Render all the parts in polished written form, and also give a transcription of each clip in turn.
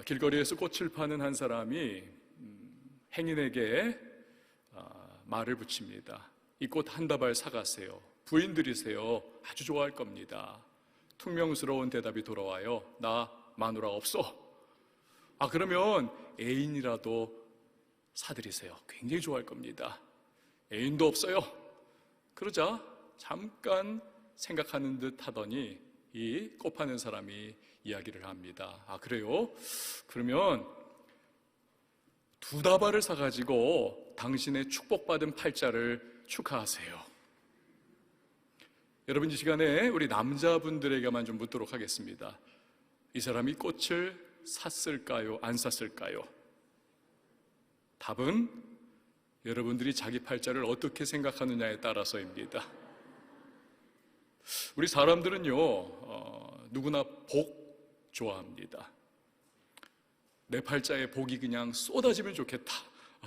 길거리에서 꽃을 파는 한 사람이 행인에게 말을 붙입니다. 이 꽃 한 다발 사가세요. 부인들이세요. 아주 좋아할 겁니다. 퉁명스러운 대답이 돌아와요. 나 마누라 없어. 그러면 애인이라도 사드리세요. 굉장히 좋아할 겁니다. 애인도 없어요. 그러자 잠깐 생각하는 듯 하더니 이 꽃 파는 사람이 이야기를 합니다. 그래요? 그러면 2다발을 사가지고 당신의 축복받은 팔자를 축하하세요. 여러분, 이 시간에 우리 남자분들에게만 좀 묻도록 하겠습니다. 이 사람이 꽃을 샀을까요? 안 샀을까요? 답은 여러분들이 자기 팔자를 어떻게 생각하느냐에 따라서입니다. 우리 사람들은요, 누구나 복 좋아합니다. 내 팔자에 복이 그냥 쏟아지면 좋겠다,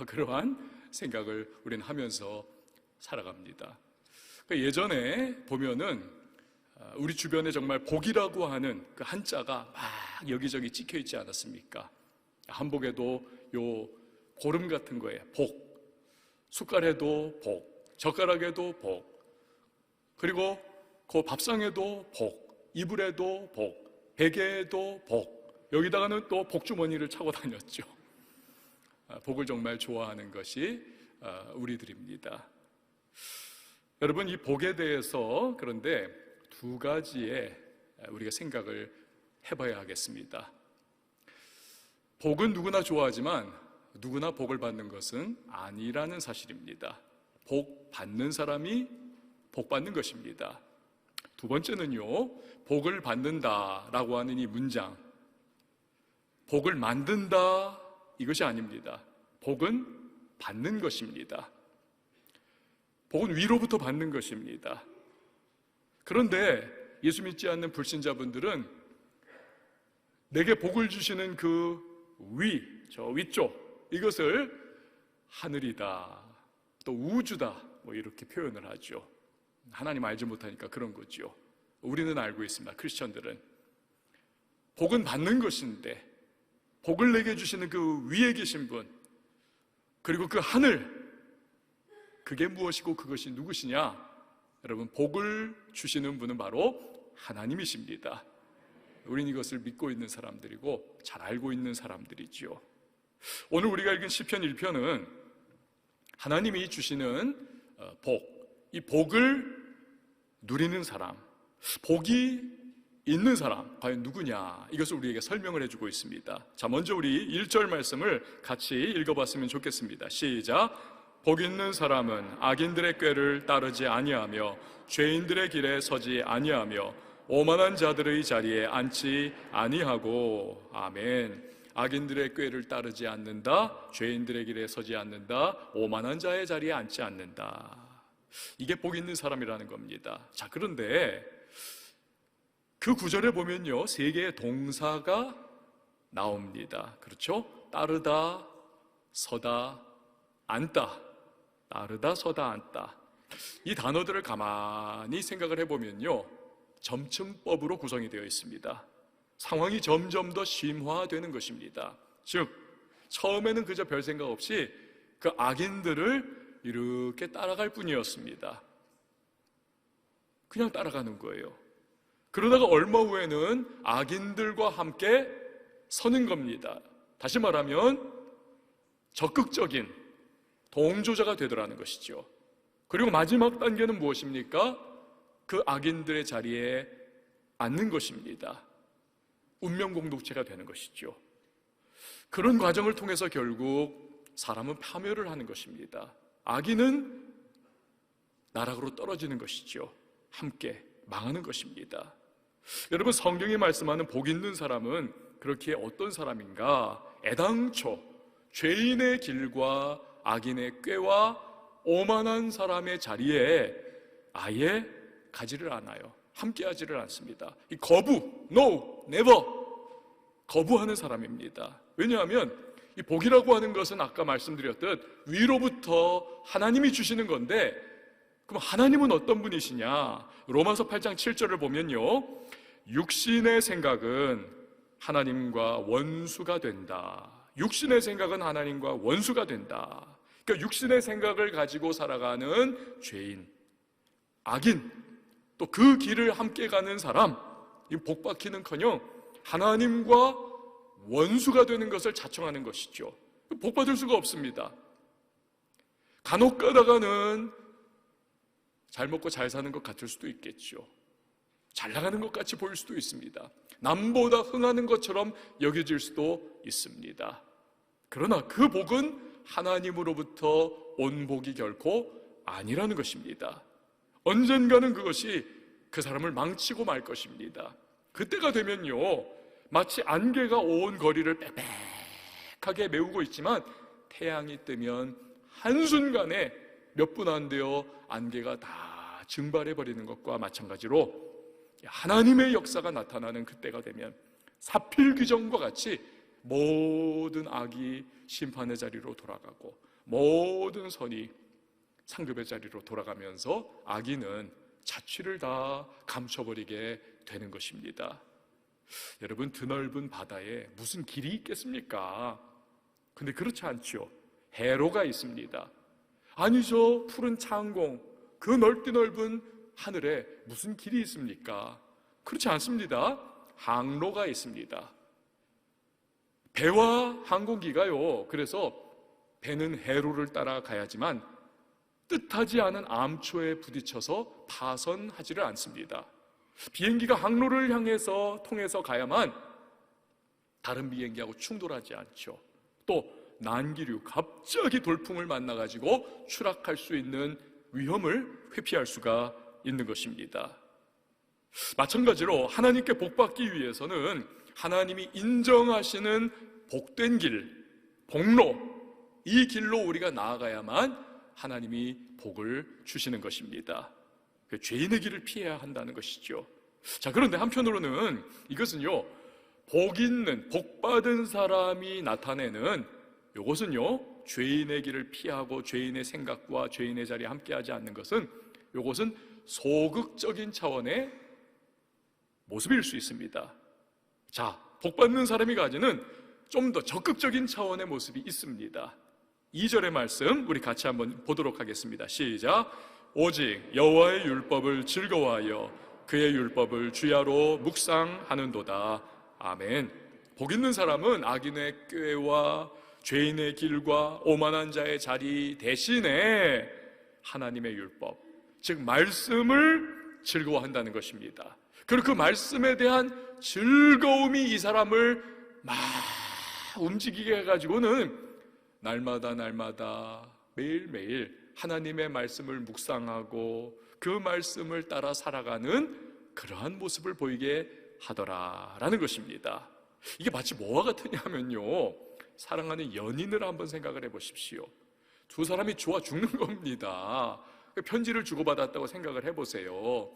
그러한 생각을 우리는 하면서 살아갑니다. 예전에 보면은 우리 주변에 정말 복이라고 하는 그 한자가 막 여기저기 찍혀 있지 않았습니까? 한복에도 요 고름 같은 거에 복, 숟갈에도 복, 젓가락에도 복, 그리고 그 밥상에도 복, 이불에도 복, 베개에도 복, 여기다가는 또 복주머니를 차고 다녔죠. 복을 정말 좋아하는 것이 우리들입니다. 여러분, 이 복에 대해서 그런데 2가지의 우리가 생각을 해봐야 하겠습니다. 복은 누구나 좋아하지만 누구나 복을 받는 것은 아니라는 사실입니다. 복 받는 사람이 복 받는 것입니다. 2번째는요, 복을 받는다라고 하는 이 문장, 복을 만든다, 이것이 아닙니다. 복은 받는 것입니다. 복은 위로부터 받는 것입니다. 그런데 예수 믿지 않는 불신자분들은 내게 복을 주시는 그 위, 저 위쪽, 이것을 하늘이다, 또 우주다, 이렇게 표현을 하죠. 하나님 알지 못하니까 그런 거죠. 우리는 알고 있습니다. 크리스천들은 복은 받는 것인데, 복을 내게 주시는 그 위에 계신 분, 그리고 그 하늘, 그게 무엇이고 그것이 누구시냐? 여러분, 복을 주시는 분은 바로 하나님이십니다. 우리는 이것을 믿고 있는 사람들이고 잘 알고 있는 사람들이지요. 오늘 우리가 읽은 시편 1편은 하나님이 주시는 복, 이 복을 누리는 사람, 복이 있는 사람, 과연 누구냐, 이것을 우리에게 설명을 해주고 있습니다. 자, 먼저 우리 1절 말씀을 같이 읽어봤으면 좋겠습니다. 시작. 복 있는 사람은 악인들의 꾀를 따르지 아니하며 죄인들의 길에 서지 아니하며 오만한 자들의 자리에 앉지 아니하고. 아멘. 악인들의 꾀를 따르지 않는다, 죄인들의 길에 서지 않는다, 오만한 자의 자리에 앉지 않는다. 이게 복 있는 사람이라는 겁니다. 자, 그런데 그 구절에 보면요, 3개의 동사가 나옵니다. 그렇죠? 따르다, 서다, 앉다. 따르다, 서다, 앉다. 이 단어들을 가만히 생각을 해보면요, 점층법으로 구성이 되어 있습니다. 상황이 점점 더 심화되는 것입니다. 즉, 처음에는 그저 별 생각 없이 그 악인들을 이렇게 따라갈 뿐이었습니다. 그냥 따라가는 거예요. 그러다가 얼마 후에는 악인들과 함께 서는 겁니다. 다시 말하면 적극적인 동조자가 되더라는 것이죠. 그리고 마지막 단계는 무엇입니까? 그 악인들의 자리에 앉는 것입니다. 운명 공동체가 되는 것이죠. 그런 과정을 통해서 결국 사람은 파멸을 하는 것입니다. 악인은 나락으로 떨어지는 것이죠. 함께 망하는 것입니다. 여러분, 성경이 말씀하는 복 있는 사람은 그렇게 어떤 사람인가? 애당초 죄인의 길과 악인의 꾀와 오만한 사람의 자리에 아예 가지를 않아요. 함께 하지를 않습니다. 이 거부, no, never, 거부하는 사람입니다. 왜냐하면 이 복이라고 하는 것은 아까 말씀드렸듯 위로부터 하나님이 주시는 건데, 그럼 하나님은 어떤 분이시냐? 로마서 8장 7절을 보면요, 육신의 생각은 하나님과 원수가 된다. 육신의 생각은 하나님과 원수가 된다. 그러니까 육신의 생각을 가지고 살아가는 죄인, 악인, 또 그 길을 함께 가는 사람, 이 복받기는커녕 하나님과 원수가 되는 것을 자청하는 것이죠. 복받을 수가 없습니다. 간혹 가다가는 잘 먹고 잘 사는 것 같을 수도 있겠죠. 잘 나가는 것 같이 보일 수도 있습니다. 남보다 흥하는 것처럼 여겨질 수도 있습니다. 그러나 그 복은 하나님으로부터 온 복이 결코 아니라는 것입니다. 언젠가는 그것이 그 사람을 망치고 말 것입니다. 그때가 되면요, 마치 안개가 온 거리를 빽빽하게 메우고 있지만 태양이 뜨면 한순간에 몇 분 안 되어 안개가 다 증발해버리는 것과 마찬가지로 하나님의 역사가 나타나는 그때가 되면 사필귀정과 같이 모든 악이 심판의 자리로 돌아가고 모든 선이 상급의 자리로 돌아가면서 악인은 자취를 다 감춰버리게 되는 것입니다. 여러분, 드넓은 바다에 무슨 길이 있겠습니까? 근데 그렇지 않죠. 해로가 있습니다. 아니죠. 푸른 창공, 그 넓디 넓은 하늘에 무슨 길이 있습니까? 그렇지 않습니다. 항로가 있습니다. 배와 항공기가요, 그래서 배는 해로를 따라가야지만 뜻하지 않은 암초에 부딪혀서 파선하지를 않습니다. 비행기가 항로를 향해서 통해서 가야만 다른 비행기하고 충돌하지 않죠. 또 난기류, 갑자기 돌풍을 만나가지고 추락할 수 있는 위험을 회피할 수가 있는 것입니다. 마찬가지로 하나님께 복받기 위해서는 하나님이 인정하시는 복된 길, 복로, 이 길로 우리가 나아가야만 하나님이 복을 주시는 것입니다. 죄인의 길을 피해야 한다는 것이죠. 자, 그런데 한편으로는 이것은요, 복 있는, 복 받은 사람이 나타내는 이것은요, 죄인의 길을 피하고 죄인의 생각과 죄인의 자리에 함께하지 않는 것은 이것은 소극적인 차원의 모습일 수 있습니다. 자, 복 받는 사람이 가지는 좀 더 적극적인 차원의 모습이 있습니다. 2절의 말씀 우리 같이 한번 보도록 하겠습니다. 시작. 오직 여호와의 율법을 즐거워하여 그의 율법을 주야로 묵상하는도다. 아멘. 복 있는 사람은 악인의 꾀와 죄인의 길과 오만한 자의 자리 대신에 하나님의 율법, 즉 말씀을 즐거워한다는 것입니다. 그리고 그 말씀에 대한 즐거움이 이 사람을 막 움직이게 해가지고는 날마다 매일매일 하나님의 말씀을 묵상하고 그 말씀을 따라 살아가는 그러한 모습을 보이게 하더라라는 것입니다. 이게 마치 뭐와 같으냐 하면요, 사랑하는 연인을 한번 생각을 해보십시오. 두 사람이 좋아 죽는 겁니다. 편지를 주고받았다고 생각을 해보세요.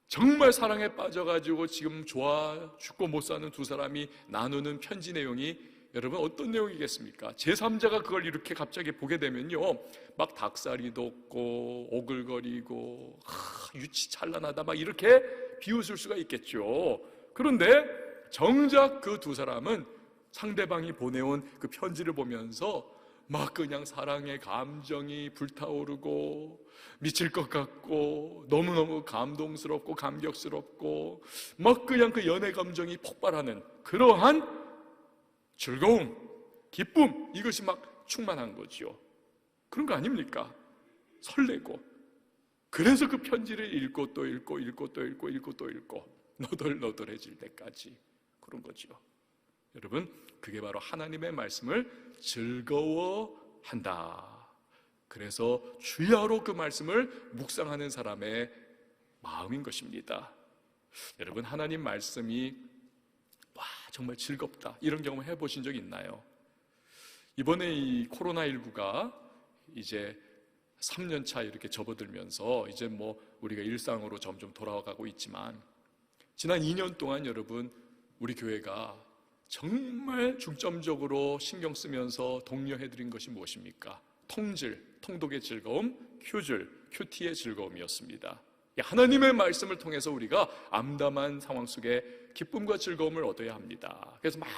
정말 사랑에 빠져가지고 지금 좋아 죽고 못 사는 두 사람이 나누는 편지 내용이 여러분 어떤 내용이겠습니까? 제3자가 그걸 이렇게 갑자기 보게 되면요, 막 닭살이 돋고 오글거리고 유치찬란하다 막 이렇게 비웃을 수가 있겠죠. 그런데 정작 그 두 사람은 상대방이 보내온 그 편지를 보면서 막 그냥 사랑의 감정이 불타오르고 미칠 것 같고 너무너무 감동스럽고 감격스럽고 막 그냥 그 연애 감정이 폭발하는 그러한 즐거움, 기쁨, 이것이 막 충만한 거죠. 그런 거 아닙니까? 설레고. 그래서 그 편지를 읽고 또 읽고 너덜너덜해질 때까지 그런 거죠. 여러분, 그게 바로 하나님의 말씀을 즐거워한다. 그래서 주야로 그 말씀을 묵상하는 사람의 마음인 것입니다. 여러분, 하나님 말씀이 정말 즐겁다, 이런 경험 해보신 적 있나요? 이번에 이 코로나19가 이제 3년차 이렇게 접어들면서 이제 뭐 우리가 일상으로 점점 돌아가고 있지만 지난 2년 동안 여러분, 우리 교회가 정말 중점적으로 신경 쓰면서 독려해드린 것이 무엇입니까? 통질, 통독의 즐거움, 큐질, 큐티의 즐거움이었습니다. 하나님의 말씀을 통해서 우리가 암담한 상황 속에 기쁨과 즐거움을 얻어야 합니다. 그래서 막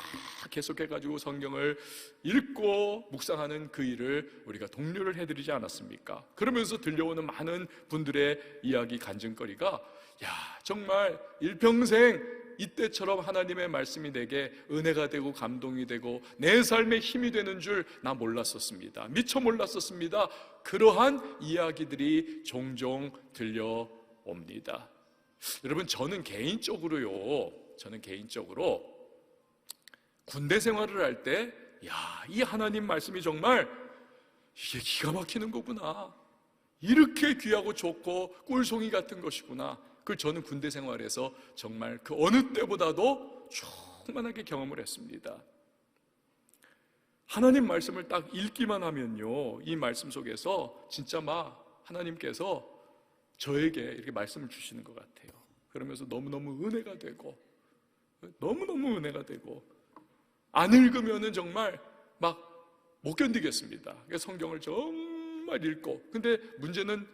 계속해가지고 성경을 읽고 묵상하는 그 일을 우리가 독려를 해드리지 않았습니까? 그러면서 들려오는 많은 분들의 이야기 간증거리가 정말 일평생 이때처럼 하나님의 말씀이 내게 은혜가 되고 감동이 되고 내 삶에 힘이 되는 줄 나 몰랐었습니다. 미처 몰랐었습니다. 그러한 이야기들이 종종 들려옵니다. 여러분, 저는 개인적으로 군대 생활을 할 때 이 하나님 말씀이 정말 이게 기가 막히는 거구나, 이렇게 귀하고 좋고 꿀송이 같은 것이구나, 그걸 저는 군대 생활에서 정말 그 어느 때보다도 충만하게 경험을 했습니다. 하나님 말씀을 딱 읽기만 하면요, 이 말씀 속에서 진짜 막 하나님께서 저에게 이렇게 말씀을 주시는 것 같아요. 그러면서 너무너무 은혜가 되고, 안 읽으면은 정말 막 못 견디겠습니다. 그래서 성경을 정말 읽고, 근데 문제는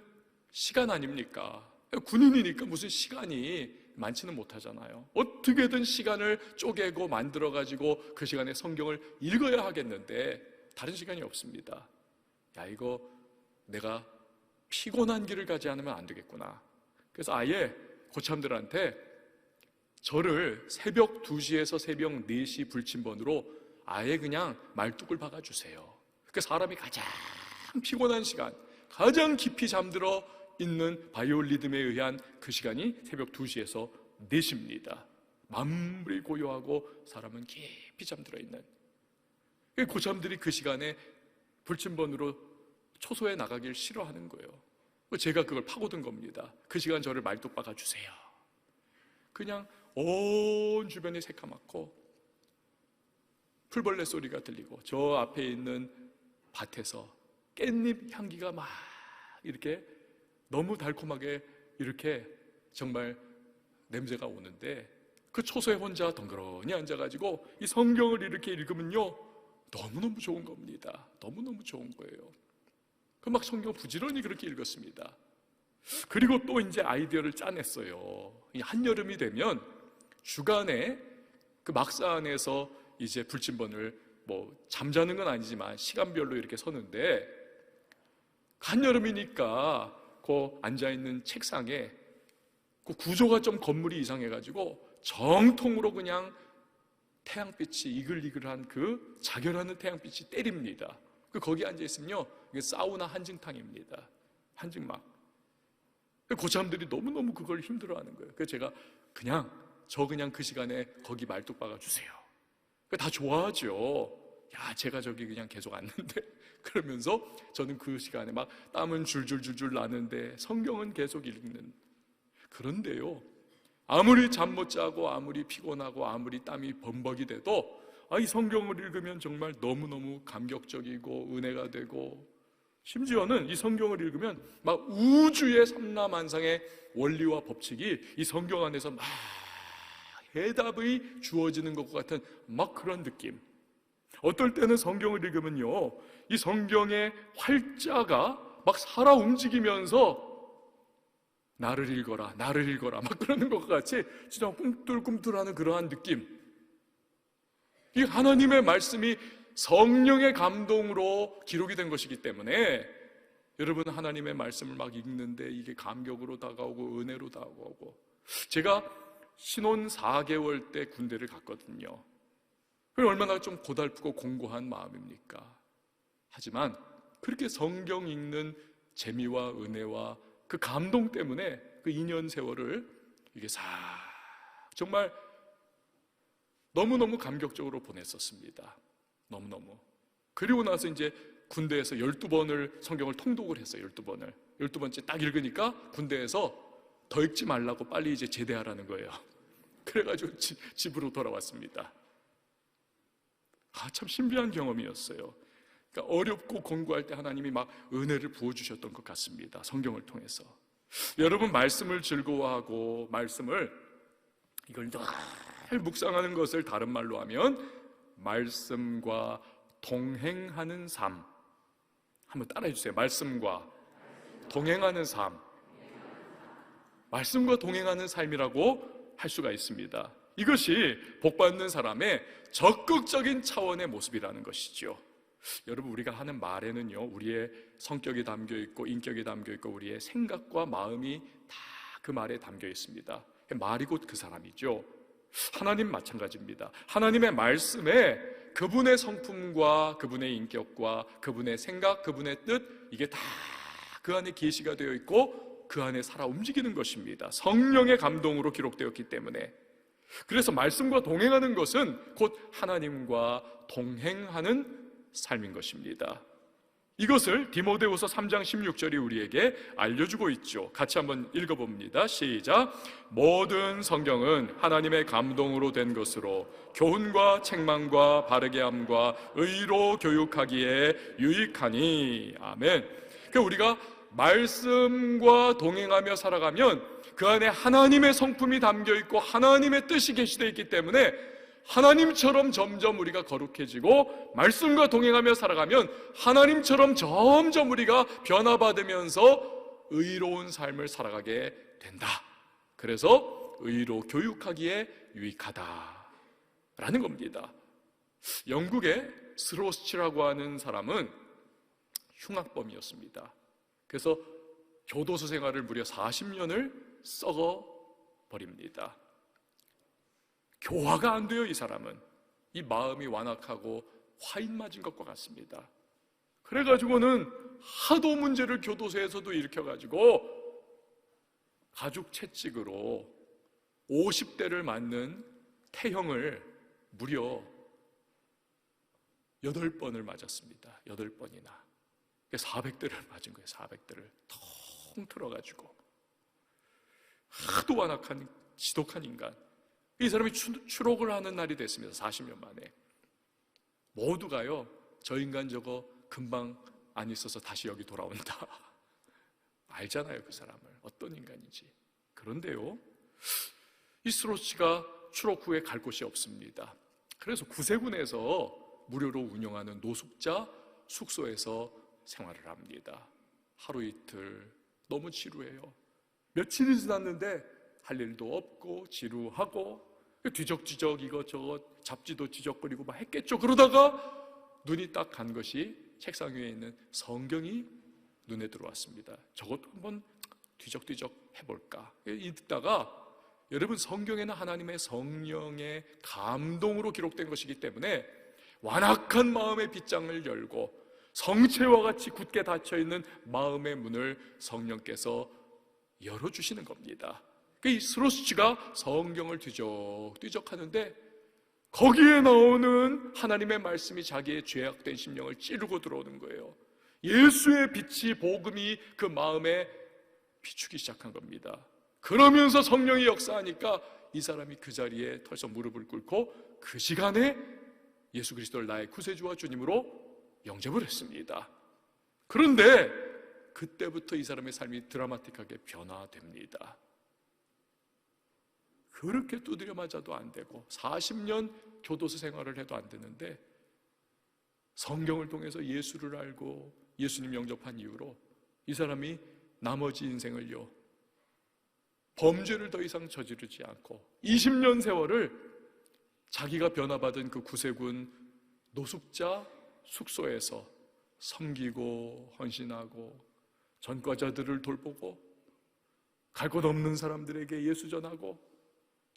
시간 아닙니까? 군인이니까 무슨 시간이 많지는 못하잖아요. 어떻게든 시간을 쪼개고 만들어가지고 그 시간에 성경을 읽어야 하겠는데 다른 시간이 없습니다. 이거 내가 피곤한 길을 가지 않으면 안 되겠구나. 그래서 아예 고참들한테 저를 새벽 2시에서 새벽 4시 불침번으로 아예 그냥 말뚝을 박아주세요. 그 사람이 가장 피곤한 시간, 가장 깊이 잠들어 있는 바이올 리듬에 의한 그 시간이 새벽 2시에서 4시입니다. 만물이 고요하고 사람은 깊이 잠들어 있는, 고참들이 그 시간에 불침번으로 초소에 나가길 싫어하는 거예요. 제가 그걸 파고든 겁니다. 그 시간 저를 말뚝 박아주세요. 그냥 온 주변이 새카맣고 풀벌레 소리가 들리고 저 앞에 있는 밭에서 깻잎 향기가 막 이렇게 너무 달콤하게 이렇게 정말 냄새가 오는데, 그 초소에 혼자 덩그러니 앉아가지고 이 성경을 이렇게 읽으면요, 너무너무 좋은 겁니다. 너무너무 좋은 거예요. 그 막 성경 부지런히 그렇게 읽었습니다. 그리고 또 이제 아이디어를 짜냈어요. 이 한여름이 되면 주간에 그 막사 안에서 이제 불침번을 잠자는 건 아니지만 시간별로 이렇게 서는데, 한여름이니까 그 앉아있는 책상에 그 구조가 좀 건물이 이상해가지고 정통으로 그냥 태양빛이 이글이글한 그 자결하는 태양빛이 때립니다. 거기 앉아있으면요, 이게 사우나 한증탕입니다. 한증막. 고참들이 너무너무 그걸 힘들어하는 거예요. 그래서 제가 그냥 그 시간에 거기 말뚝 박아주세요. 다 좋아하죠. 제가 저기 그냥 계속 앉는데, 그러면서 저는 그 시간에 막 땀은 줄줄줄줄 나는데 성경은 계속 읽는. 그런데요, 아무리 잠 못 자고 아무리 피곤하고 아무리 땀이 범벅이 돼도 이 성경을 읽으면 정말 너무너무 감격적이고 은혜가 되고, 심지어는 이 성경을 읽으면 막 우주의 삼라만상의 원리와 법칙이 이 성경 안에서 막 해답이 주어지는 것 같은 막 그런 느낌. 어떨 때는 성경을 읽으면요, 이 성경의 활자가 막 살아 움직이면서 나를 읽어라 막 그러는 것 같이 진짜 꿈틀꿈틀하는 그러한 느낌. 이 하나님의 말씀이 성령의 감동으로 기록이 된 것이기 때문에 여러분, 하나님의 말씀을 막 읽는데 이게 감격으로 다가오고 은혜로 다가오고. 제가 신혼 4개월 때 군대를 갔거든요. 얼마나 좀 고달프고 공고한 마음입니까? 하지만 그렇게 성경 읽는 재미와 은혜와 그 감동 때문에 그 2년 세월을 이게 정말 너무너무 감격적으로 보냈었습니다. 너무너무. 그리고 나서 이제 군대에서 12번을 성경을 통독을 했어요. 12번을. 12번째 딱 읽으니까 군대에서 더 읽지 말라고 빨리 이제 제대하라는 거예요. 그래가지고 집으로 돌아왔습니다. 참 신비한 경험이었어요. 그러니까 어렵고 공부할 때 하나님이 막 은혜를 부어주셨던 것 같습니다. 성경을 통해서. 여러분, 말씀을 즐거워하고 이걸 늘 묵상하는 것을 다른 말로 하면 말씀과 동행하는 삶. 한번 따라해 주세요. 말씀과 동행하는 삶. 말씀과 동행하는 삶이라고 할 수가 있습니다. 이것이 복받는 사람의 적극적인 차원의 모습이라는 것이죠. 여러분, 우리가 하는 말에는요, 우리의 성격이 담겨 있고 인격이 담겨 있고 우리의 생각과 마음이 다 그 말에 담겨 있습니다. 말이 곧 그 사람이죠. 하나님 마찬가지입니다. 하나님의 말씀에 그분의 성품과 그분의 인격과 그분의 생각, 그분의 뜻, 이게 다 그 안에 계시가 되어 있고 그 안에 살아 움직이는 것입니다. 성령의 감동으로 기록되었기 때문에. 그래서 말씀과 동행하는 것은 곧 하나님과 동행하는 삶인 것입니다. 이것을 디모데후서 3장 16절이 우리에게 알려주고 있죠. 같이 한번 읽어봅니다. 시작. 모든 성경은 하나님의 감동으로 된 것으로 교훈과 책망과 바르게 함과 의로 교육하기에 유익하니. 아멘. 그러니까 우리가 말씀과 동행하며 살아가면 그 안에 하나님의 성품이 담겨 있고 하나님의 뜻이 계시되어 있기 때문에 하나님처럼 점점 우리가 거룩해지고, 말씀과 동행하며 살아가면 하나님처럼 점점 우리가 변화받으면서 의로운 삶을 살아가게 된다. 그래서 의로 교육하기에 유익하다라는 겁니다. 영국의 스로스치라고 하는 사람은 흉악범이었습니다. 그래서 교도소 생활을 무려 40년을 썩어버립니다. 교화가 안 돼요. 이 사람은 이 마음이 완악하고 화인 맞은 것과 같습니다. 그래가지고는 하도 문제를 교도소에서도 일으켜가지고 가죽 채찍으로 50대를 맞는 태형을 무려 8번을 맞았습니다. 8번이나 400대를 맞은 거예요. 400대를 텅 틀어가지고. 하도 완악한 지독한 인간. 이 사람이 추록을 하는 날이 됐습니다. 40년 만에. 모두가요, 저 인간 저거 금방 안 있어서 다시 여기 돌아온다. 알잖아요, 그 사람을. 어떤 인간인지. 그런데요, 이 스로치가 추록 후에 갈 곳이 없습니다. 그래서 구세군에서 무료로 운영하는 노숙자 숙소에서 생활을 합니다. 하루 이틀 너무 지루해요. 며칠이 지났는데 할 일도 없고 지루하고 뒤적뒤적 이것저것 잡지도 뒤적거리고 막 했겠죠. 그러다가 눈이 딱 간 것이 책상 위에 있는 성경이 눈에 들어왔습니다. 저것도 한번 뒤적뒤적 해볼까 읽다가, 여러분, 성경에는 하나님의 성령의 감동으로 기록된 것이기 때문에 완악한 마음의 빗장을 열고 성체와 같이 굳게 닫혀있는 마음의 문을 성령께서 열어주시는 겁니다. 이 스로스치가 성경을 뒤적뒤적 하는데 거기에 나오는 하나님의 말씀이 자기의 죄악된 심령을 찌르고 들어오는 거예요. 예수의 빛이, 복음이 그 마음에 비추기 시작한 겁니다. 그러면서 성령이 역사하니까 이 사람이 그 자리에 털서 무릎을 꿇고 그 시간에 예수 그리스도를 나의 구세주와 주님으로 영접을 했습니다. 그런데 그때부터 이 사람의 삶이 드라마틱하게 변화됩니다. 그렇게 두드려 맞아도 안 되고 40년 교도소 생활을 해도 안 되는데 성경을 통해서 예수를 알고 예수님 영접한 이후로 이 사람이 나머지 인생을요, 범죄를 더 이상 저지르지 않고 20년 세월을 자기가 변화받은 그 구세군 노숙자 숙소에서 섬기고 헌신하고 전과자들을 돌보고 갈 곳 없는 사람들에게 예수 전하고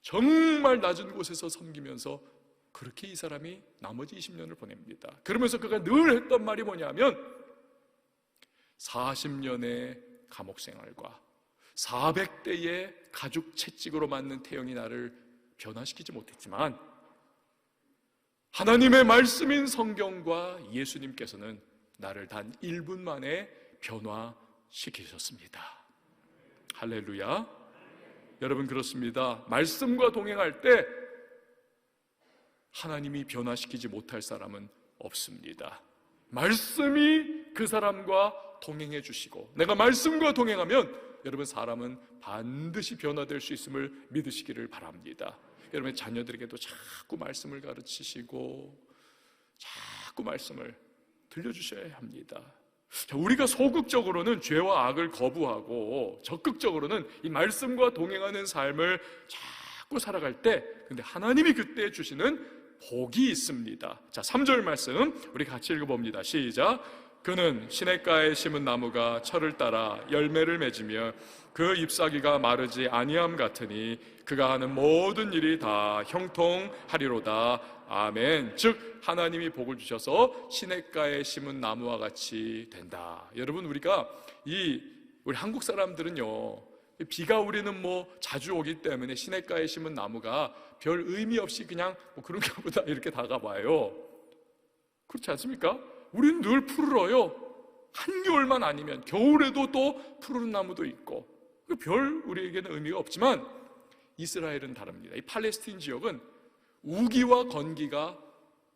정말 낮은 곳에서 섬기면서 그렇게 이 사람이 나머지 20년을 보냅니다. 그러면서 그가 늘 했던 말이 뭐냐면 40년의 감옥 생활과 400대의 가죽 채찍으로 맞는 태형이 나를 변화시키지 못했지만 하나님의 말씀인 성경과 예수님께서는 나를 단 1분 만에 변화시키셨습니다. 할렐루야. 여러분, 그렇습니다. 말씀과 동행할 때 하나님이 변화시키지 못할 사람은 없습니다. 말씀이 그 사람과 동행해 주시고, 내가 말씀과 동행하면 여러분, 사람은 반드시 변화될 수 있음을 믿으시기를 바랍니다. 여러분, 자녀들에게도 자꾸 말씀을 가르치시고 자꾸 말씀을 들려주셔야 합니다. 자, 우리가 소극적으로는 죄와 악을 거부하고 적극적으로는 이 말씀과 동행하는 삶을 자꾸 살아갈 때, 근데 하나님이 그때 주시는 복이 있습니다. 자, 3절 말씀 우리 같이 읽어봅니다. 시작. 그는 시냇가에 심은 나무가 철을 따라 열매를 맺으며 그 잎사귀가 마르지 아니함 같으니 그가 하는 모든 일이 다 형통하리로다. 아멘. 즉 하나님이 복을 주셔서 시냇가에 심은 나무와 같이 된다. 여러분, 우리가 우리 한국 사람들은요, 비가 우리는 자주 오기 때문에 시냇가에 심은 나무가 별 의미 없이 그냥 그런가 보다 이렇게 다가봐요. 그렇지 않습니까? 우리는 늘 푸르러요. 한겨울만 아니면 겨울에도 또 푸르른 나무도 있고, 별 우리에게는 의미가 없지만 이스라엘은 다릅니다. 이 팔레스틴 지역은 우기와 건기가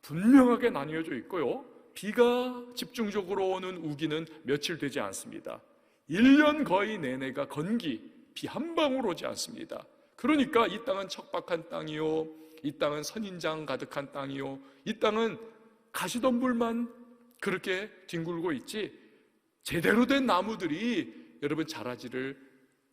분명하게 나뉘어져 있고요, 비가 집중적으로 오는 우기는 며칠 되지 않습니다. 1년 거의 내내가 건기, 비 한 방울 오지 않습니다. 그러니까 이 땅은 척박한 땅이요, 이 땅은 선인장 가득한 땅이요, 이 땅은 가시덤불만 그렇게 뒹굴고 있지 제대로 된 나무들이 여러분 자라지를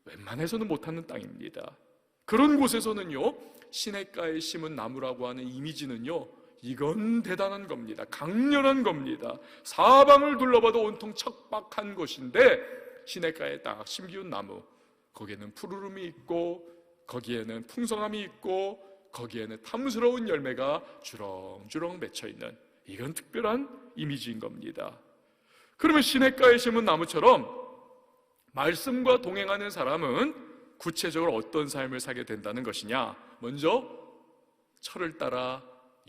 웬만해서는 못하는 땅입니다. 그런 곳에서는요, 시냇가에 심은 나무라고 하는 이미지는요, 이건 대단한 겁니다. 강렬한 겁니다. 사방을 둘러봐도 온통 척박한 곳인데 시냇가에 딱 심기운 나무, 거기에는 푸르름이 있고 거기에는 풍성함이 있고 거기에는 탐스러운 열매가 주렁주렁 맺혀있는, 이건 특별한 이미지인 겁니다. 그러면 시냇가에 심은 나무처럼 말씀과 동행하는 사람은 구체적으로 어떤 삶을 살게 된다는 것이냐? 먼저 철을 따라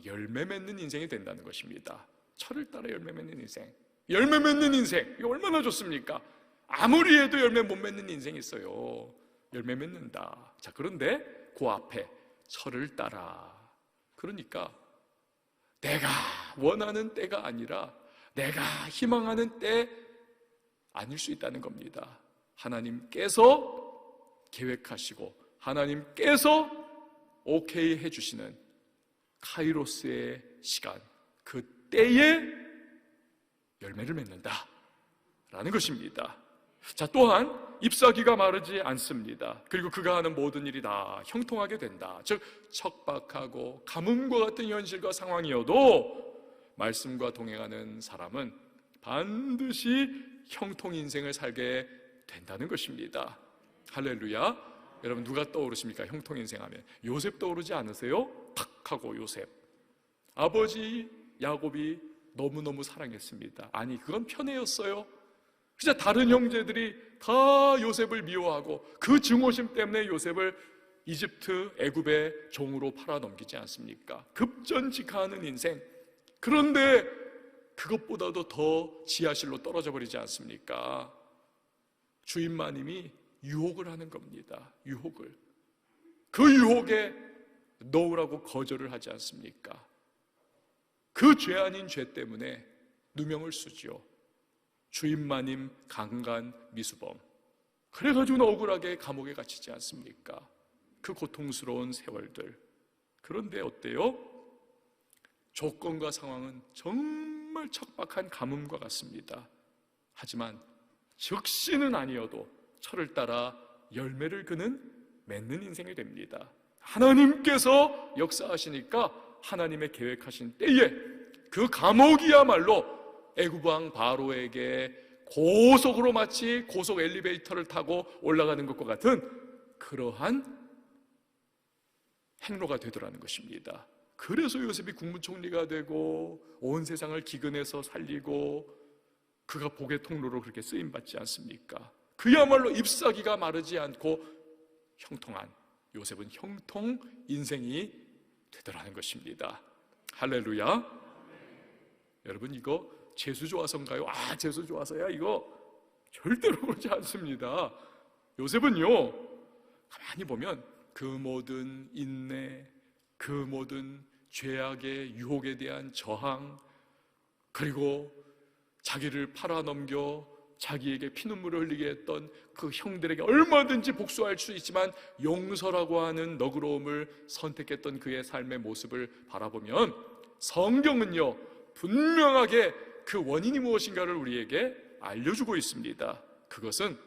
열매 맺는 인생이 된다는 것입니다. 철을 따라 열매 맺는 인생. 열매 맺는 인생, 이거 얼마나 좋습니까? 아무리 해도 열매 못 맺는 인생이 있어요. 열매 맺는다. 자, 그런데 그 앞에 철을 따라, 그러니까 내가 원하는 때가 아니라 내가 희망하는 때 아닐 수 있다는 겁니다. 하나님께서 계획하시고 하나님께서 오케이 해주시는 카이로스의 시간, 그 때에 열매를 맺는다 라는 것입니다. 자, 또한 잎사귀가 마르지 않습니다. 그리고 그가 하는 모든 일이 다 형통하게 된다. 즉 척박하고 가뭄과 같은 현실과 상황이어도 말씀과 동행하는 사람은 반드시 형통 인생을 살게 된다는 것입니다. 할렐루야. 여러분, 누가 떠오르십니까? 형통 인생 하면 요셉 떠오르지 않으세요? 탁 하고 요셉. 아버지 야곱이 너무너무 사랑했습니다. 아니, 그건 편애였어요. 진짜 다른 형제들이 다 요셉을 미워하고 그 증오심 때문에 요셉을 이집트 애굽의 종으로 팔아넘기지 않습니까? 급전직하는 인생. 그런데 그것보다도 더 지하실로 떨어져 버리지 않습니까? 주인 마님이 유혹을 하는 겁니다. 유혹을. 그 유혹에 놓으라고 거절을 하지 않습니까? 그 죄 아닌 죄 때문에 누명을 쓰죠. 주인 마님 강간 미수범. 그래가지고는 억울하게 감옥에 갇히지 않습니까? 그 고통스러운 세월들. 그런데 어때요? 조건과 상황은 정말 척박한 가뭄과 같습니다. 하지만 즉시는 아니어도 철을 따라 열매를 그는 맺는 인생이 됩니다. 하나님께서 역사하시니까 하나님의 계획하신 때에 그 감옥이야말로 애굽 왕 바로에게 고속으로 마치 고속 엘리베이터를 타고 올라가는 것과 같은 그러한 행로가 되더라는 것입니다. 그래서 요셉이 국무총리가 되고 온 세상을 기근에서 살리고 그가 복의 통로로 그렇게 쓰임받지 않습니까? 그야말로 잎사귀가 마르지 않고 형통한 요셉은 형통 인생이 되더라는 것입니다. 할렐루야. 여러분, 이거 재수 좋아서인가요? 재수 좋아서야? 이거 절대로 그렇지 않습니다. 요셉은요, 가만히 보면 그 모든 인내, 그 모든 죄악의 유혹에 대한 저항, 그리고 자기를 팔아넘겨 자기에게 피눈물을 흘리게 했던 그 형들에게 얼마든지 복수할 수 있지만 용서라고 하는 너그러움을 선택했던 그의 삶의 모습을 바라보면 성경은요, 분명하게 그 원인이 무엇인가를 우리에게 알려주고 있습니다. 그것은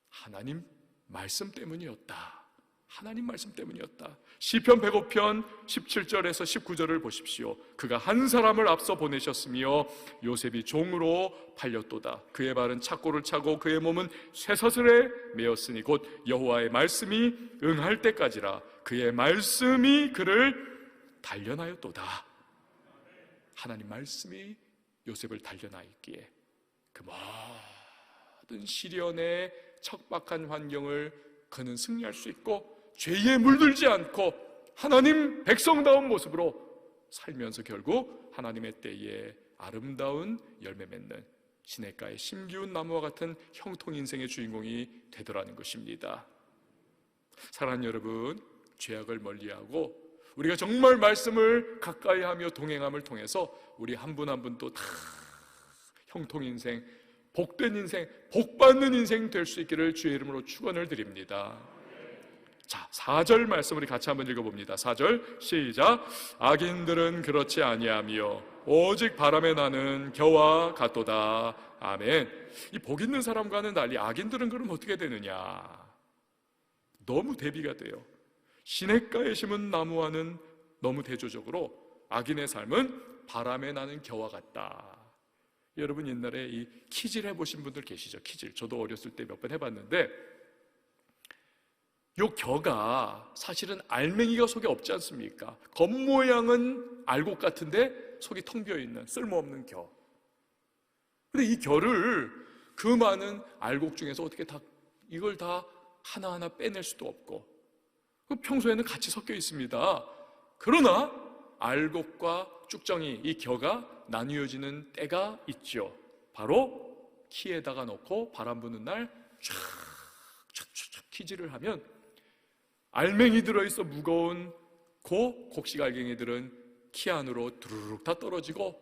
하나님 말씀 때문이었다. 하나님 말씀 때문이었다. 시편 105편 17절에서 19절을 보십시오. 그가 한 사람을 앞서 보내셨으며 요셉이 종으로 팔렸도다. 그의 발은 착고를 차고 그의 몸은 쇠사슬에 매었으니 곧 여호와의 말씀이 응할 때까지라. 그의 말씀이 그를 단련하였도다. 하나님 말씀이 요셉을 단련하였기에 그 모든 시련의 척박한 환경을 그는 승리할 수 있고 죄에 물들지 않고 하나님 백성다운 모습으로 살면서 결국 하나님의 때에 아름다운 열매 맺는 시냇가의 심기운 나무와 같은 형통 인생의 주인공이 되더라는 것입니다. 사랑하는 여러분, 죄악을 멀리하고 우리가 정말 말씀을 가까이하며 동행함을 통해서 우리 한 분 한 분도 다 형통 인생, 복된 인생, 복받는 인생 될 수 있기를 주의 이름으로 축원을 드립니다. 자, 4절 말씀 우리 같이 한번 읽어봅니다. 4절 시작. 악인들은 그렇지 아니하며 오직 바람에 나는 겨와 같도다. 아멘. 이 복 있는 사람과는 달리 악인들은 그럼 어떻게 되느냐? 너무 대비가 돼요. 시냇가에 심은 나무와는 너무 대조적으로 악인의 삶은 바람에 나는 겨와 같다. 여러분 옛날에 이 키질 해보신 분들 계시죠? 키질. 저도 어렸을 때 몇 번 해봤는데 요 겨가 사실은 알맹이가 속에 없지 않습니까? 겉모양은 알곡 같은데 속이 텅 비어있는 쓸모없는 겨. 근데 이 겨를 그 많은 알곡 중에서 어떻게 이걸 다 하나하나 빼낼 수도 없고 평소에는 같이 섞여 있습니다. 그러나 알곡과 쭉정이 이 겨가 나뉘어지는 때가 있죠. 바로 키에다가 넣고 바람 부는 날 촥촥촥촥 키질을 하면 알맹이 들어있어 무거운 곡식 알갱이들은 키 안으로 두루룩 다 떨어지고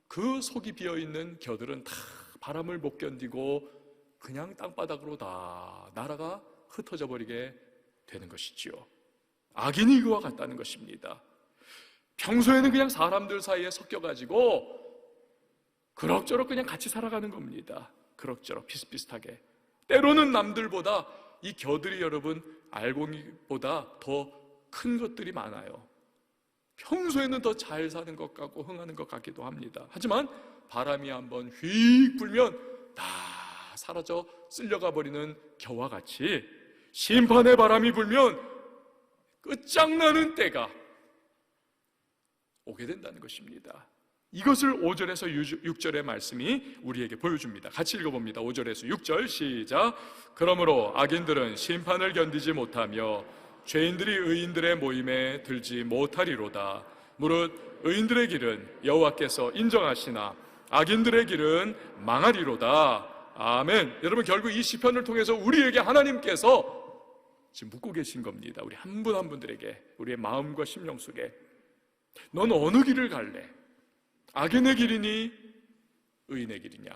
그 속이 비어있는 겨들은 다 바람을 못 견디고 그냥 땅바닥으로 다 날아가 흩어져 버리게 되는 것이지요. 악인이 그와 같다는 것입니다. 평소에는 그냥 사람들 사이에 섞여가지고 그럭저럭 그냥 같이 살아가는 겁니다. 그럭저럭 비슷비슷하게. 때로는 남들보다 이 겨들이 여러분 알곡이보다 더 큰 것들이 많아요. 평소에는 더 잘 사는 것 같고 흥하는 것 같기도 합니다. 하지만 바람이 한번 휙 불면 다 사라져 쓸려가 버리는 겨와 같이 심판의 바람이 불면 끝장나는 때가 오게 된다는 것입니다. 이것을 5절에서 6절의 말씀이 우리에게 보여줍니다. 같이 읽어봅니다. 5절에서 6절 시작. 그러므로 악인들은 심판을 견디지 못하며 죄인들이 의인들의 모임에 들지 못하리로다. 무릇 의인들의 길은 여호와께서 인정하시나 악인들의 길은 망하리로다. 아멘. 여러분 결국 이 시편을 통해서 우리에게 하나님께서 지금 묻고 계신 겁니다. 우리 한 분 한 분들에게 우리의 마음과 심령 속에 넌 어느 길을 갈래? 악인의 길이니 의인의 길이냐?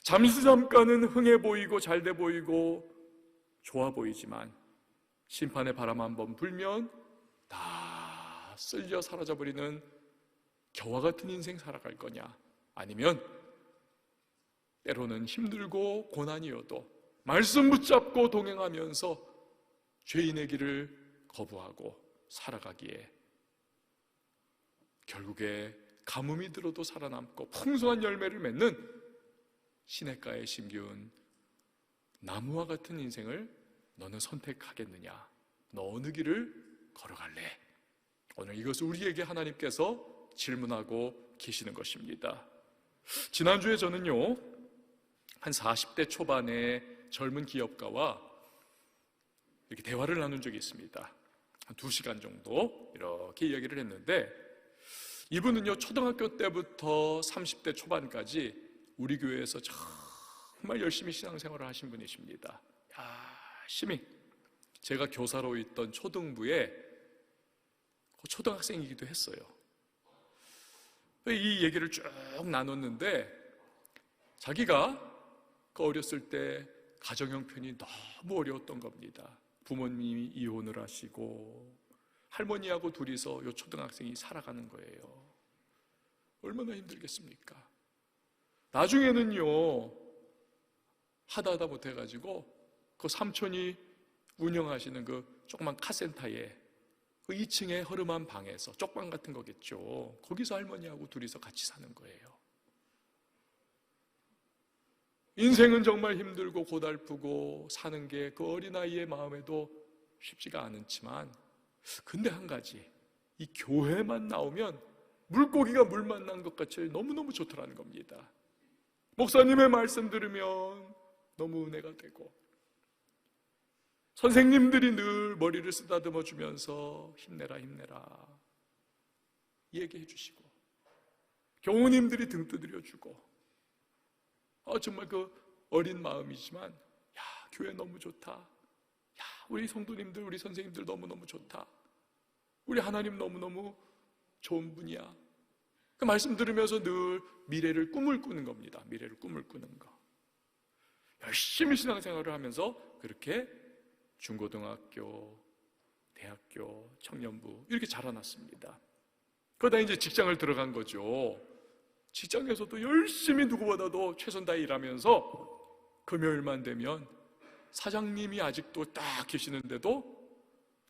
잠깐은 흥해 보이고 잘돼 보이고 좋아 보이지만 심판의 바람 한번 불면 다 쓸려 사라져버리는 겨와 같은 인생 살아갈 거냐? 아니면 때로는 힘들고 고난이어도 말씀 붙잡고 동행하면서 죄인의 길을 거부하고 살아가기에 결국에 가뭄이 들어도 살아남고 풍성한 열매를 맺는 시냇가에 심기운 나무와 같은 인생을 너는 선택하겠느냐? 너 어느 길을 걸어갈래? 오늘 이것을 우리에게 하나님께서 질문하고 계시는 것입니다. 지난주에 저는요 한 40대 초반의 젊은 기업가와 이렇게 대화를 나눈 적이 있습니다. 한 2시간 정도 이렇게 이야기를 했는데 이분은요 초등학교 때부터 30대 초반까지 우리 교회에서 정말 열심히 신앙생활을 하신 분이십니다. 열심히 제가 교사로 있던 초등부에 초등학생이기도 했어요. 이 얘기를 쭉 나눴는데 자기가 어렸을 때 가정 형편이 너무 어려웠던 겁니다. 부모님이 이혼을 하시고 할머니하고 둘이서 이 초등학생이 살아가는 거예요. 얼마나 힘들겠습니까? 나중에는요, 하다 못해가지고 그 삼촌이 운영하시는 그 조그만 카센터에 그 2층에 허름한 방에서, 쪽방 같은 거겠죠, 거기서 할머니하고 둘이서 같이 사는 거예요. 인생은 정말 힘들고 고달프고 사는 게 그 어린아이의 마음에도 쉽지가 않지만, 근데 한 가지, 이 교회만 나오면 물고기가 물 만난 것 같이 너무너무 좋더라는 겁니다. 목사님의 말씀 들으면 너무 은혜가 되고, 선생님들이 늘 머리를 쓰다듬어 주면서 힘내라 얘기해 주시고, 교우님들이 등 두드려 주고, 정말 그 어린 마음이지만, 야, 교회 너무 좋다, 야, 우리 성도님들, 우리 선생님들 너무너무 좋다, 우리 하나님 너무너무 좋은 분이야. 그 말씀 들으면서 늘 미래를 꿈을 꾸는 겁니다. 미래를 꿈을 꾸는 거. 열심히 신앙생활을 하면서 그렇게 중고등학교, 대학교, 청년부 이렇게 자라났습니다. 그러다 이제 직장을 들어간 거죠. 직장에서도 열심히 누구보다도 최선 다해 일하면서 금요일만 되면 사장님이 아직도 딱 계시는데도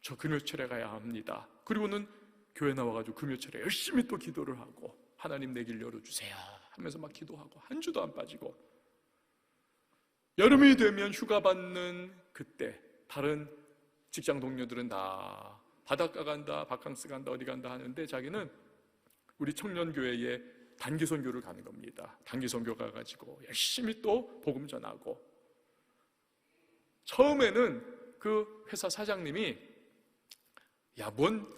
저 금요철에 가야 합니다. 그리고는 교회 나와가지고 금요철에 열심히 또 기도를 하고, 하나님 내 길 열어주세요 하면서 막 기도하고, 한 주도 안 빠지고, 여름이 되면 휴가 받는 그때 다른 직장 동료들은 다 바닷가 간다, 바캉스 간다, 어디 간다 하는데 자기는 우리 청년교회에 단기 선교를 가는 겁니다. 단기 선교 가가지고 열심히 또 복음 전하고, 처음에는 그 회사 사장님이 야, 뭔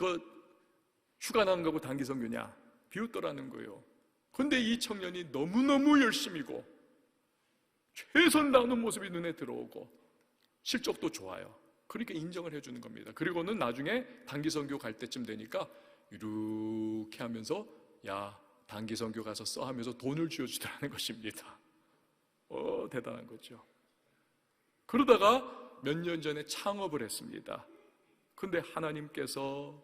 휴가 나는 거고 단기 선교냐 비웃더라는 거예요. 근데 이 청년이 너무너무 열심히고 최선 다하는 모습이 눈에 들어오고 실적도 좋아요. 그러니까 인정을 해주는 겁니다. 그리고는 나중에 단기 선교 갈 때쯤 되니까 이렇게 하면서 야, 단기 선교 가서 써 하면서 돈을 쥐어주더라는 것입니다. 대단한 거죠. 그러다가 몇 년 전에 창업을 했습니다. 근데 하나님께서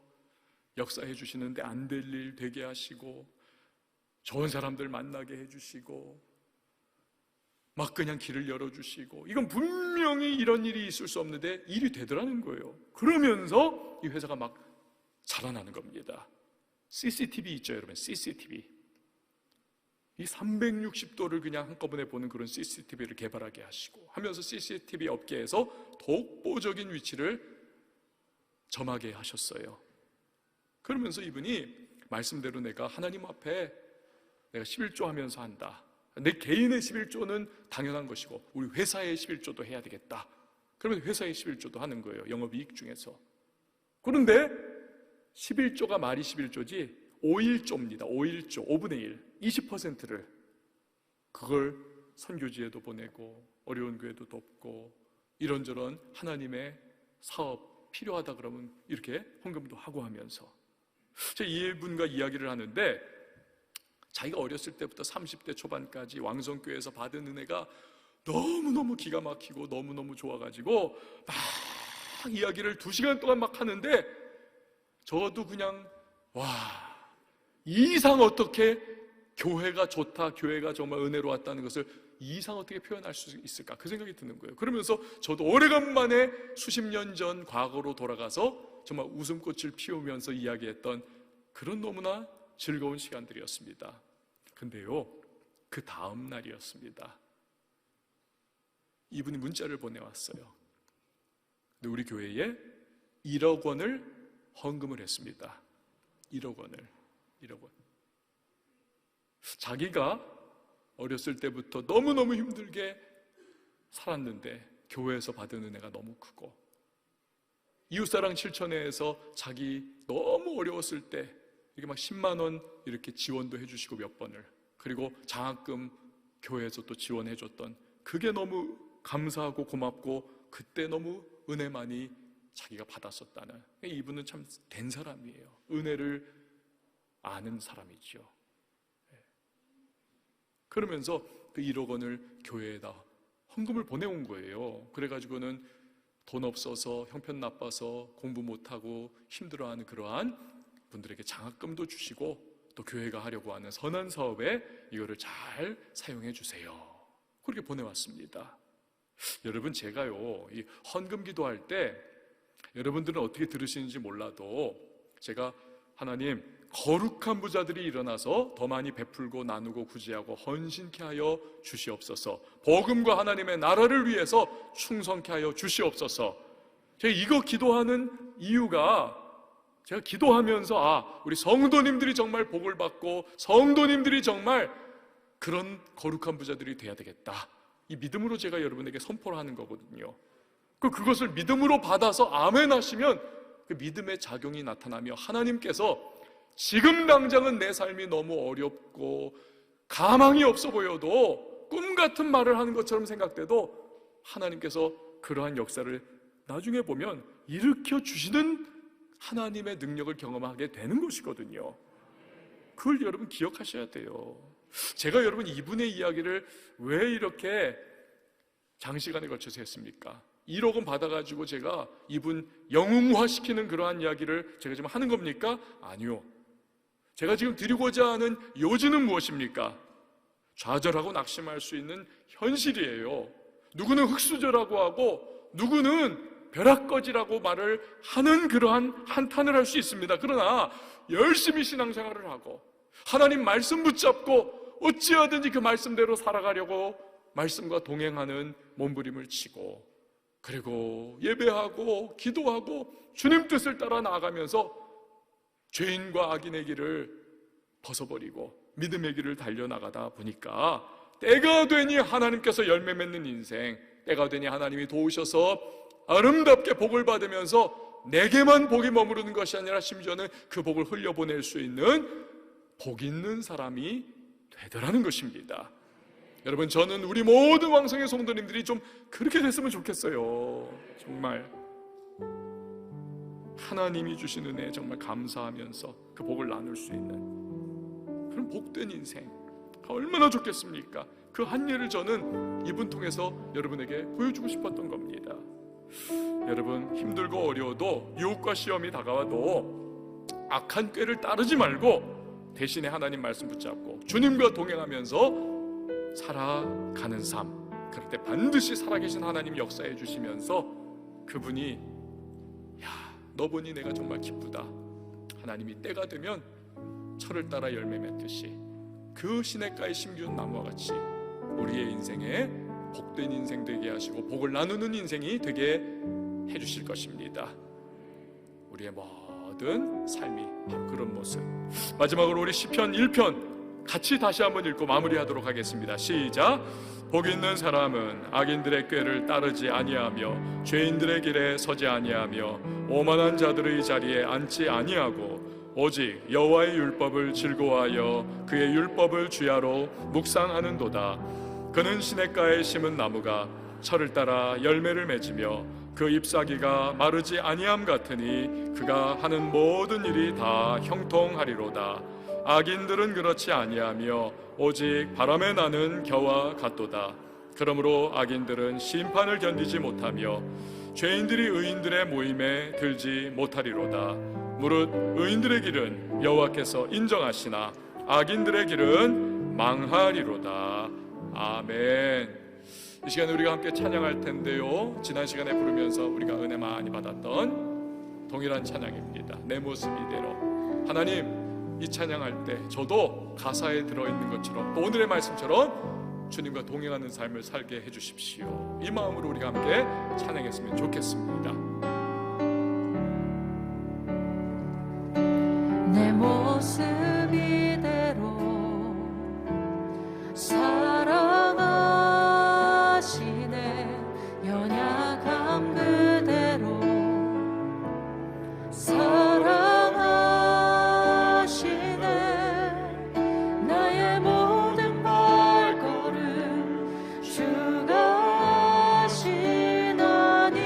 역사해 주시는데 안 될 일 되게 하시고, 좋은 사람들 만나게 해주시고, 막 그냥 길을 열어주시고, 이건 분명히 이런 일이 있을 수 없는데 일이 되더라는 거예요. 그러면서 이 회사가 막 자라나는 겁니다. CCTV 있죠, 여러분? CCTV. 이 360도를 그냥 한꺼번에 보는 그런 CCTV를 개발하게 하시고 하면서 CCTV 업계에서 독보적인 위치를 점하게 하셨어요. 그러면서 이분이 말씀대로 내가 하나님 앞에 내가 11조 하면서 한다. 내 개인의 11조는 당연한 것이고 우리 회사의 11조도 해야 되겠다. 그러면 회사의 11조도 하는 거예요. 영업이익 중에서. 그런데 11조가 말이 11조지 5일조입니다. 5일조, 5분의 1, 20%를 그걸 선교지에도 보내고 어려운 교회도 돕고 이런저런 하나님의 사업 필요하다 그러면 이렇게 헌금도 하고 하면서 제가 이분과 이야기를 하는데 자기가 어렸을 때부터 30대 초반까지 왕성교회에서 받은 은혜가 너무너무 기가 막히고 너무너무 좋아가지고 막 이야기를 2시간 동안 막 하는데 저도 그냥 와, 이 이상 어떻게 교회가 좋다, 교회가 정말 은혜로웠다는 것을 이 이상 어떻게 표현할 수 있을까? 그 생각이 드는 거예요. 그러면서 저도 오래간만에 수십 년 전 과거로 돌아가서 정말 웃음꽃을 피우면서 이야기했던 그런 너무나 즐거운 시간들이었습니다. 근데요, 그 다음 날이었습니다. 이분이 문자를 보내왔어요. 근데 우리 교회에 1억 원을 헌금을 했습니다. 1억 원을. 자기가 어렸을 때부터 너무너무 힘들게 살았는데 교회에서 받은 은혜가 너무 크고 이웃사랑 실천회에서 자기 너무 어려웠을 때 이렇게 막 10만 원 이렇게 지원도 해주시고 몇 번을, 그리고 장학금 교회에서 또 지원해줬던 그게 너무 감사하고 고맙고 그때 너무 은혜 많이 자기가 받았었다는, 이분은 참 된 사람이에요. 은혜를 아는 사람이죠. 그러면서 그 1억 원을 교회에다 헌금을 보내온 거예요. 그래가지고는 돈 없어서 형편 나빠서 공부 못하고 힘들어하는 그러한 분들에게 장학금도 주시고 또 교회가 하려고 하는 선한 사업에 이거를 잘 사용해 주세요. 그렇게 보내왔습니다. 여러분, 제가요, 이 헌금 기도할 때 여러분들은 어떻게 들으시는지 몰라도 제가 하나님, 거룩한 부자들이 일어나서 더 많이 베풀고 나누고 구제하고 헌신케 하여 주시옵소서, 복음과 하나님의 나라를 위해서 충성케 하여 주시옵소서. 제가 이거 기도하는 이유가, 제가 기도하면서 우리 성도님들이 정말 복을 받고 성도님들이 정말 그런 거룩한 부자들이 돼야 되겠다, 이 믿음으로 제가 여러분에게 선포를 하는 거거든요. 그것을 믿음으로 받아서 아멘 하시면 그 믿음의 작용이 나타나며 하나님께서 지금 당장은 내 삶이 너무 어렵고 가망이 없어 보여도 꿈 같은 말을 하는 것처럼 생각돼도 하나님께서 그러한 역사를 나중에 보면 일으켜 주시는 하나님의 능력을 경험하게 되는 것이거든요. 그걸 여러분 기억하셔야 돼요. 제가 여러분 이분의 이야기를 왜 이렇게 장시간에 걸쳐서 했습니까? 1억 원 받아가지고 제가 이분 영웅화시키는 그러한 이야기를 제가 지금 하는 겁니까? 아니요. 제가 지금 드리고자 하는 요지는 무엇입니까? 좌절하고 낙심할 수 있는 현실이에요. 누구는 흙수저라고 하고 누구는 벼락거지라고 말을 하는 그러한 한탄을 할 수 있습니다. 그러나 열심히 신앙생활을 하고 하나님 말씀 붙잡고 어찌하든지 그 말씀대로 살아가려고 말씀과 동행하는 몸부림을 치고, 그리고 예배하고 기도하고 주님 뜻을 따라 나아가면서 죄인과 악인의 길을 벗어버리고 믿음의 길을 달려나가다 보니까 때가 되니 하나님께서 열매 맺는 인생, 때가 되니 하나님이 도우셔서 아름답게 복을 받으면서 내게만 복이 머무르는 것이 아니라 심지어는 그 복을 흘려보낼 수 있는 복 있는 사람이 되더라는 것입니다. 여러분, 저는 우리 모든 왕성의 성도님들이 좀 그렇게 됐으면 좋겠어요. 정말 하나님이 주신 은혜에 정말 감사하면서 그 복을 나눌 수 있는 그런 복된 인생, 얼마나 좋겠습니까? 그 한 예를 저는 이분 통해서 여러분에게 보여주고 싶었던 겁니다. 여러분, 힘들고 어려워도 유혹과 시험이 다가와도 악한 꾀를 따르지 말고 대신에 하나님 말씀 붙잡고 주님과 동행하면서 살아가는 삶, 그럴 때 반드시 살아계신 하나님 역사해 주시면서 그분이 너 보니 내가 정말 기쁘다, 하나님이 때가 되면 철을 따라 열매 맺듯이 그 시냇가에 심기운 나무와 같이 우리의 인생에 복된 인생 되게 하시고 복을 나누는 인생이 되게 해주실 것입니다. 우리의 모든 삶이 그런 모습. 마지막으로 우리 시편 1편 같이 다시 한번 읽고 마무리하도록 하겠습니다. 시작. 복 있는 사람은 악인들의 꾀를 따르지 아니하며 죄인들의 길에 서지 아니하며 오만한 자들의 자리에 앉지 아니하고 오직 여호와의 율법을 즐거워하여 그의 율법을 주야로 묵상하는도다. 그는 시냇가에 심은 나무가 철을 따라 열매를 맺으며 그 잎사귀가 마르지 아니함 같으니 그가 하는 모든 일이 다 형통하리로다. 악인들은 그렇지 아니하며 오직 바람에 나는 겨와 같도다. 그러므로 악인들은 심판을 견디지 못하며 죄인들이 의인들의 모임에 들지 못하리로다. 무릇 의인들의 길은 여호와께서 인정하시나 악인들의 길은 망하리로다. 아멘. 이 시간에 우리가 함께 찬양할 텐데요, 지난 시간에 부르면서 우리가 은혜 많이 받았던 동일한 찬양입니다. 내 모습 이대로. 하나님, 이 찬양할 때 저도 가사에 들어있는 것처럼 또 오늘의 말씀처럼 주님과 동행하는 삶을 살게 해주십시오. 이 마음으로 우리가 함께 찬양했으면 좋겠습니다. 내 모습 이대로 사랑하시네. 연약함 그대로 사랑하시네. 나의 모든 발걸음 주가 하시나니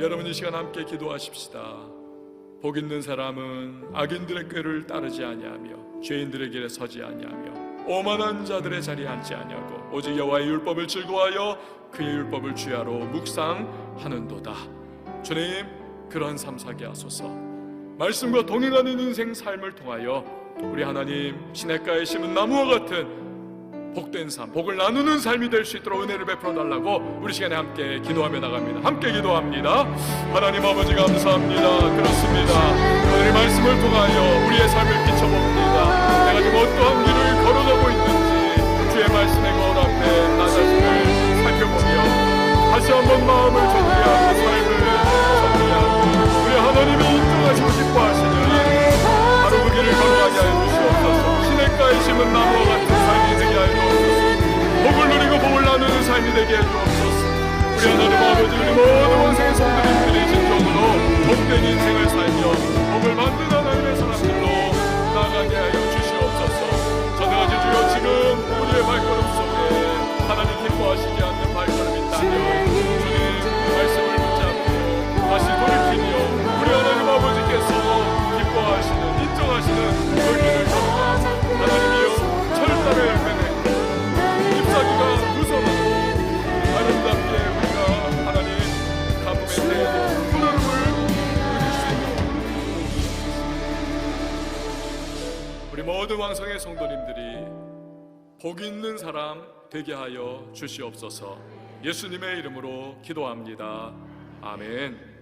여러분 이 시간 함께 기도하십시다. 복 있는 사람은 악인들의 꾀를 따르지 아니하며 죄인들의 길에 서지 아니하며 오만한 자들의 자리에 앉지 아니하고 오직 여호와의 율법을 즐거워하여 그의 율법을 주야로 묵상하는도다. 주님, 그러한 삶 사게 하소서. 말씀과 동행하는 인생 삶을 통하여 우리 하나님 시냇가에 심은 나무와 같은 복된 삶, 복을 나누는 삶이 될 수 있도록 은혜를 베풀어 달라고 우리 시간에 함께 기도하며 나갑니다. 함께 기도합니다. 하나님 아버지 감사합니다. 그렇습니다. 오늘 말씀을 통하여 우리의 삶을 비춰봅니다. 내가 지금 어떠한 길을 걸어가고 있는지 주의 말씀의 거울 앞에 나 자신을 살펴보며 다시 한번 마음을 정리하고 삶을 정리하고 우리 하나님이 인정하시고 기뻐하시는 바로 그 길을 걸어가게 하여 주시옵소서. 시냇가에 심은 나무와 같은 삶이 되게 하여 주옵소서. 복을 누리고 복을 나누는 삶이 되게 해 주옵소서. 우리 하나님 아버지, 우리 모든 원생의 성도님들이 진정으로 복된 인생을 살며 복을 받는 하나님의 사람들로 나아가게 하여 주시옵소서. 전능하신 주여, 지금 우리의 발걸음 속에 하나님 기뻐하시지 않는 발걸음이 있다면 주님 말씀을 붙잡고 다시 돌이키며 우리 하나님 아버지께서 기뻐하시는 인정하시는 그 길을 걸어가 하나님이여 철다를 맺고 잎사귀가 무서워도 아름답게 우리가 하나님 가뭄의 때에도 푸르름을 누릴 수 있도록 우리 모든 왕성의 성도님들이 복 있는 사람 되게 하여 주시옵소서. 예수님의 이름으로 기도합니다. 아멘.